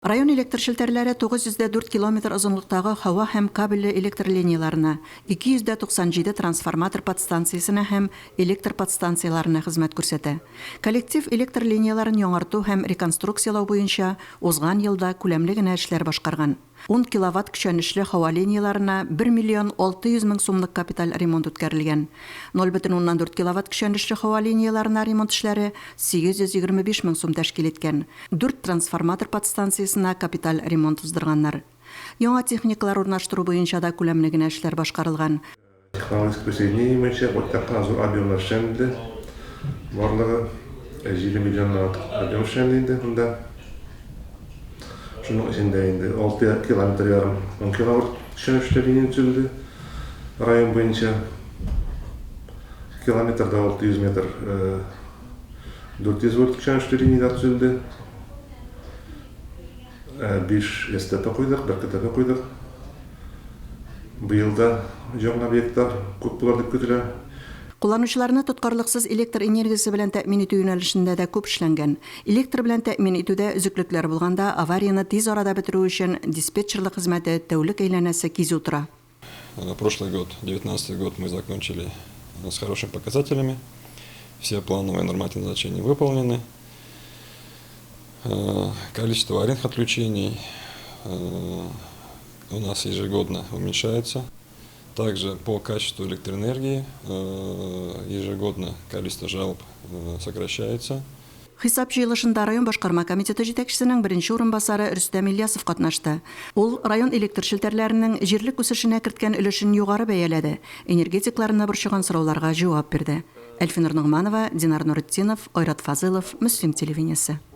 Район электр шелтәрләре 904 километр озынлыктагы һава һәм кабельле электр линияларына, 297 трансформатор подстанциясенә һәм электр подстанцияларына хезмәт күрсәтә. Коллектив электр линияларын яңарту һәм реконструкциялау буенча узган елда күләмле генә эшләр башкарган. 10 киловатт көчәнешле һава линияларына 1 миллион 600 мең сумлык капиталь ремонт үткәрелгән. 0,4 киловатт көчәнешле һава линияларына ремонт эшләре 825 мең сум тәшкил иткән. 4 трансформатор подстанциясына капиталь ремонт уздырганнар. Яңа техникалар урнаштыру буенча да күләмле генә эшләр башкарылган. Технологик присоединение имеющие объем шәмле, барлыгы 50 миллионлык объем шәмле. Шуның içinde 6 километр ярым 10 киловатт көчәнешле линия төзелде. Район буенча километрда 600 метр 400 вольт көчәнешле линия төзелде. 5 СТП куйдык, 1 КТП куйдык. Быел да жаңа объекттар күп булыр дип көтелә. Кулланучыларны тоткарлыксыз электр энергиясе белән тәэмин итү юнәлешендә дә күп эшләнгән. Электр белән тәэмин итүдә өзеклекләр булганда аварияны тиз арада бетерү өчен диспетчерлык хезмәте тәүлек әйләнәсе кизү тора. Прошлый год, 19 год, мы закончили с хорошими показателями. Все плановые нормативные значения выполнены. Количество аварийных отключений у нас ежегодно уменьшается. Также по качеству электроэнергии ежегодно количество жалоб сокращается. Хисап җыелышында район башкарма комитеты җитәкчесенең беренче урынбасары Рөстәм Ильясов катнашты. Ул район электр шелтәрләренең җирлек үсешенә керткән өлешен югары бәяләде. Энергетикларына борчыган сорауларга җавап бирде. Әлфинур Нугманова, Динар Нуретдинов, Ойрат Фазылов, Мөслим телевидениесе.